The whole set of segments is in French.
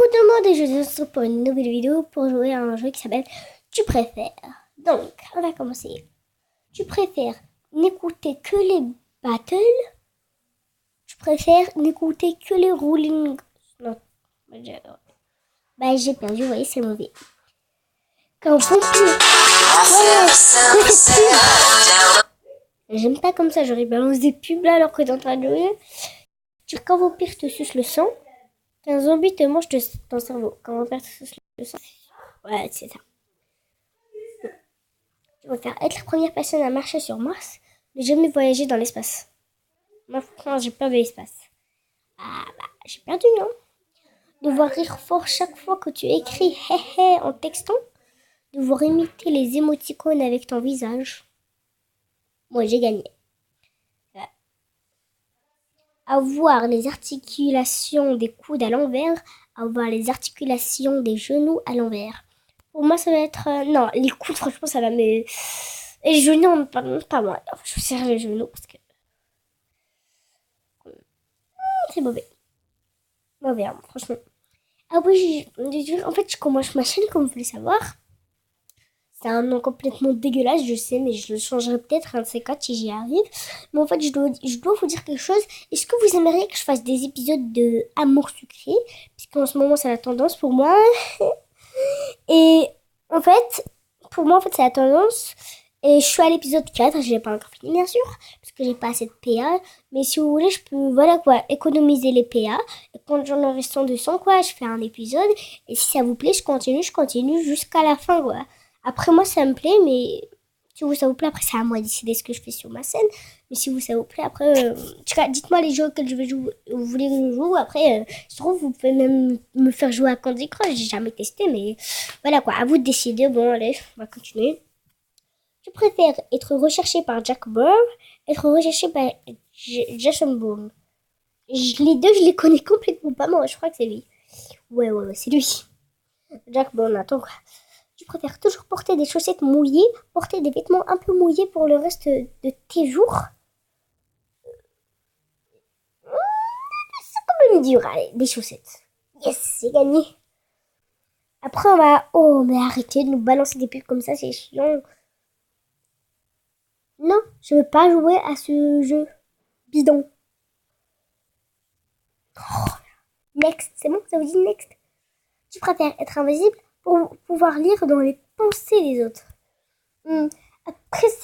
Coucou tout le monde et je vous retrouve pour une nouvelle vidéo pour jouer à un jeu qui s'appelle Tu préfères. Donc, on va commencer. Tu préfères n'écouter que les battles? Tu préfères n'écouter que les rolling? Non, j'ai perdu, vous voyez, c'est mauvais. Quand pompier... J'aime pas comme ça, j'aurais balancé des pubs là alors que t'es en train de jouer. Quand vampire te suce le sang, qu'un zombie te mange ton cerveau. Quand vampire te suce le sang, ouais, c'est ça. Je préfère être la première personne à marcher sur Mars, mais jamais voyager dans l'espace. Moi, franchement, j'ai peur de l'espace. Ah, j'ai perdu, non? Devoir rire fort chaque fois que tu écris hé hé en textant. Devoir imiter les émoticônes avec ton visage. Moi, j'ai gagné. Avoir les articulations des coudes à l'envers. Avoir les articulations des genoux à l'envers. Pour moi, ça va être... non, les coudes, franchement, ça va me... Et les genoux, pas moi. Je serre les genoux parce que... c'est mauvais. Mauvais, hein, franchement. Ah oui, en fait, je commence ma chaîne, comme vous voulez savoir. C'est un nom complètement dégueulasse, je sais, mais je le changerai peut-être un de ces quatre si j'y arrive. Mais en fait, je dois vous dire quelque chose. Est-ce que vous aimeriez que je fasse des épisodes de Amour sucré? Puisqu'en ce moment, c'est la tendance pour moi. Et en fait, pour moi, c'est la tendance. Et je suis à l'épisode 4, je l'ai pas encore fini bien sûr, parce que j'ai pas assez de PA. Mais si vous voulez, je peux, voilà quoi, économiser les PA. Et quand j'en aurai 200 quoi, je fais un épisode. Et si ça vous plaît, je continue jusqu'à la fin quoi. Après moi, ça me plaît, mais si vous ça vous plaît, après c'est à moi de décider ce que je fais sur ma scène. Mais si vous ça vous plaît, après, dites-moi les jeux auxquels je vais jouer, vous voulez que je joue. Après, je trouve vous pouvez même me faire jouer à Candy Crush, j'ai jamais testé, mais voilà quoi, à vous de décider. Bon allez, on va continuer. Je préfère être recherché par Jack Bauer, être recherché par Jason Bourne. Les deux, je les connais complètement pas, moi, je crois que c'est lui. Ouais, c'est lui. Jack Bauer, attends quoi. Je préfère toujours porter des chaussettes mouillées, porter des vêtements un peu mouillés pour le reste de tes jours. C'est quand même dur, allez, des chaussettes. Yes, c'est gagné. Après, on va... Oh, mais arrêtez de nous balancer des pubs comme ça, c'est chiant. Non, je veux pas jouer à ce jeu bidon. Oh, next, c'est bon, ça vous dit next? Tu préfères être invisible pour pouvoir lire dans les pensées des autres?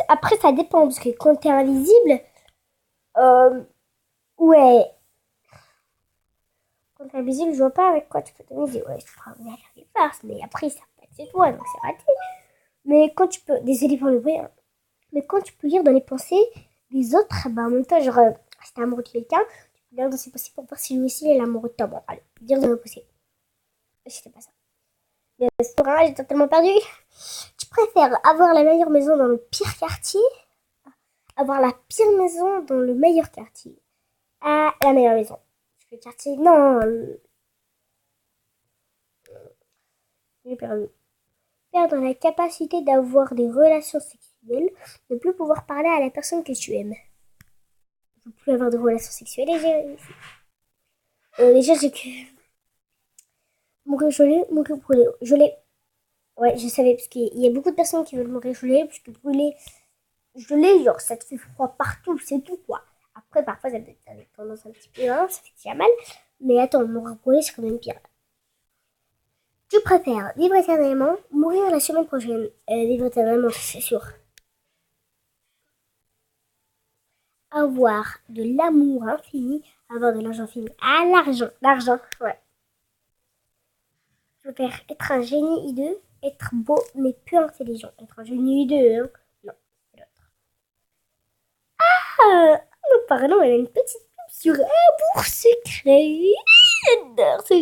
Après, ça dépend, parce que quand t'es invisible, ouais. Quand t'es invisible, je vois pas avec quoi tu peux t'amuser. Ouais, tu feras bien les farces, mais après, ça peut être c'est toi, donc c'est raté. Mais quand tu peux, désolé pour le bruit, hein. Mais quand tu peux lire dans les pensées des autres, en même temps, genre, si t'es amoureux de quelqu'un, tu peux lire dans ses pensées pour voir si lui aussi il est amoureux de toi. Bon, allez, lire dans les pensées. C'était pas ça. Mais c'est pas grave, j'ai totalement perdu. Tu préfères avoir la meilleure maison dans le pire quartier, avoir la pire maison dans le meilleur quartier? Ah, la meilleure maison. Parce que le quartier, non. J'ai perdu. Perdre la capacité d'avoir des relations sexuelles, ne plus pouvoir parler à la personne que tu aimes. Je ne peux plus avoir de relations sexuelles. Déjà, j'ai que... Mourir brûlé. Je l'ai. Ouais, je savais, parce qu'il y a beaucoup de personnes qui veulent mourir gelé, parce que brûler, gelé, genre, ça te fait froid partout, c'est tout, quoi. Après, parfois, ça peut être avec tendance un petit peu, hein, ça fait déjà mal. Mais attends, mourir brûlé, c'est quand même pire. Tu préfères vivre éternellement, mourir la semaine prochaine? Vivre éternellement, c'est sûr. Avoir de l'amour infini, avoir de l'argent fini. Ah, l'argent, ouais. Je préfère être un génie hideux, être beau mais peu intelligent. Être un génie hideux, hein. Non, c'est l'autre. Pardon, elle a une petite pub sur Amour secret. J'adore ce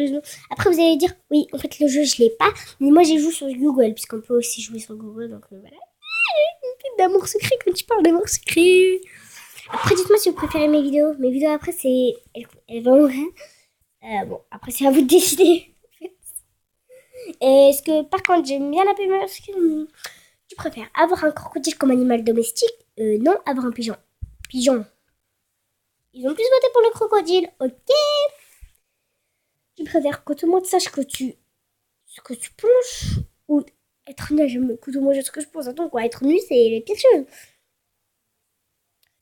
jeu. Après, vous allez dire, oui, en fait, le jeu, je l'ai pas. Mais moi, j'ai joué sur Google, puisqu'on peut aussi jouer sur Google. Donc, voilà. Une pub d'amour secret quand tu parles d'amour secret. Après, dites-moi si vous préférez mes vidéos. Mes vidéos, après, c'est... Elles vont... bon, après, c'est à vous de décider. Est-ce que, par contre, j'aime bien la pub d'amour secret. Tu préfères avoir un crocodile comme animal domestique? Non, avoir un pigeon. Pigeon. Ils ont plus voté pour le crocodile. Ok. Tu préfères que tout le monde sache ce que tu penses ou être nul? J'aime que tout le monde sache ce que je pense. Attends, quoi, être nul, c'est quelque chose.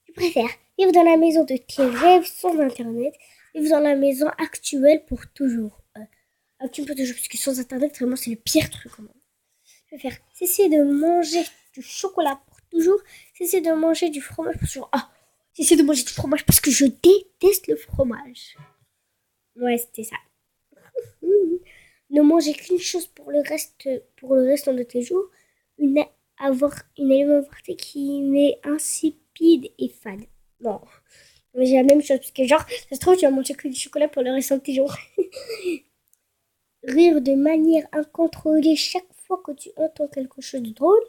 Tu préfères vivre dans la maison de tes rêves sans internet, vivre dans la maison actuelle pour toujours. Actuelle pour toujours, parce que sans internet, vraiment, c'est le pire truc au monde. Je préfère cesser de manger du chocolat pour toujours, cesser de manger du fromage pour toujours. Ah, cesser de manger du fromage parce que je déteste le fromage. Ouais, c'était ça. Ne manger qu'une chose pour le restant de tes jours, avoir une alimentation qui est insipide et fade. Non, mais j'ai la même chose parce que genre, ça se trouve, tu vas manger que du chocolat pour le restant de tes jours. Rire de manière incontrôlée chaque fois que tu entends quelque chose de drôle.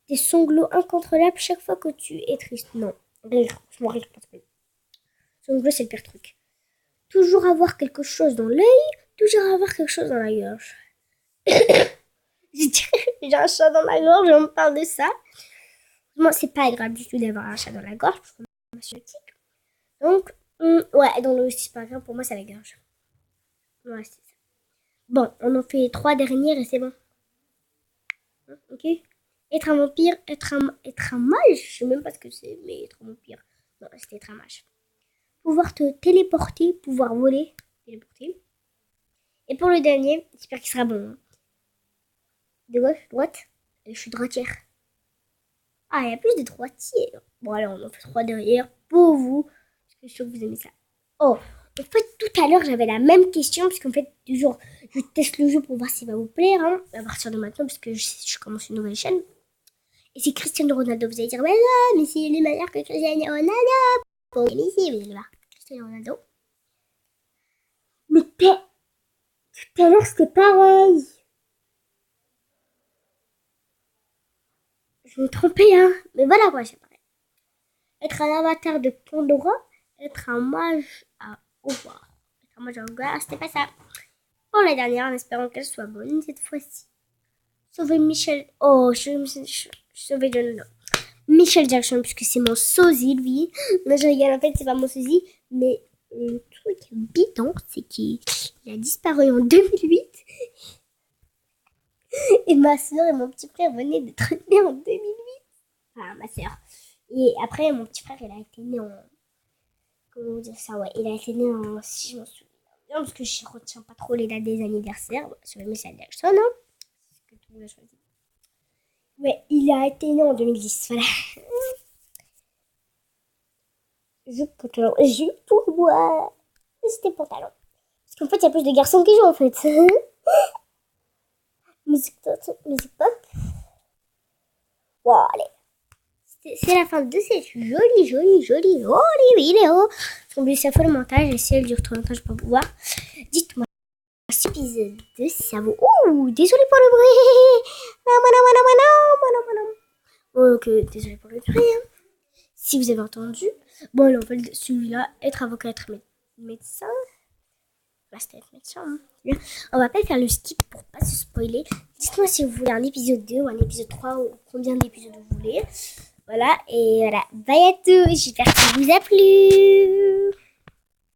Des sanglots incontrôlables chaque fois que tu es triste. Non, rire, je m'en rire pas trop. Sanglots, c'est le pire truc. Toujours avoir quelque chose dans l'œil, toujours avoir quelque chose dans la gorge. J'ai un chat dans la gorge, on me parle de ça. Moi, c'est pas agréable du tout d'avoir un chat dans la gorge, parce que moi, je suis autique. Donc, ouais, dans le c'est pas grave, pour moi, c'est la gorge. Ouais, c'est ça. Bon, on en fait 3 dernières et c'est bon. Ok. Être un vampire, être un mage, je sais même pas ce que c'est, mais être un vampire. Non, c'était être un mage. Pouvoir te téléporter, pouvoir voler, téléporter. Et pour le dernier, j'espère qu'il sera bon. De gauche, droite, je suis droitière. Ah, il y a plus de droitiers. Bon, alors on en fait 3 derrière pour vous, parce que je suis sûre que vous aimez ça. Oh, en fait, tout à l'heure, j'avais la même question, parce qu'en fait, toujours, je teste le jeu pour voir s'il va vous plaire, hein, à partir de maintenant, parce que je commence une nouvelle chaîne. Et c'est Cristiano Ronaldo. Vous allez dire, mais non, mais c'est le meilleur que Cristiano Ronaldo. Bon, mais ici, vous allez voir. Cristiano Ronaldo. Mais tout à l'heure, c'était pareil. Je me trompais, hein. Mais voilà quoi, c'est pareil. Être un avatar de Pandora, être un mage à Hogwarts. Être un mage à Hogwarts, c'était pas ça. Pour la dernière, en espérant qu'elle soit bonne cette fois-ci. Sauver Michel. Oh, sauver John. Michel Jackson, puisque c'est mon sosie, lui. Non, je rigole, en fait, c'est pas mon sosie. Mais le truc bidon, c'est qu'il a disparu en 2008. Et ma soeur et mon petit frère venaient d'être nés en 2008. Enfin, ma soeur. Et après, mon petit frère, il a été né en... Comment vous dire ça? Ouais, il a été né en... Si je m'en souviens bien, parce que je ne retiens pas trop les dates des anniversaires. Sur le Michel Jackson, hein. C'est ce que tout le monde a choisi. Ouais, il a été né en 2010, voilà. Pantalon. J'ai eu pour moi. C'était pantalon. Parce qu'en fait, il y a plus de garçons qui jouent, en fait. Musique pop. Bon, allez. C'est la fin de cette jolie vidéo. Oubliez ça fait le montage. Et si elle dure trop longtemps, je peux pas pouvoir. Dites-moi cet épisode 2 si ça vaut. Ouh, désolé pour le bruit. Ok, désolé pour le bruit. Hein. Si vous avez entendu. Bon, alors, on va celui-là, être avocat, être médecin. Bah, c'était être médecin. Hein. On va pas faire le skip pour pas se spoiler. Dites-moi si vous voulez un épisode 2 ou un épisode 3 ou combien d'épisodes vous voulez. Voilà, et voilà. Bye à tous. J'espère que ça vous a plu.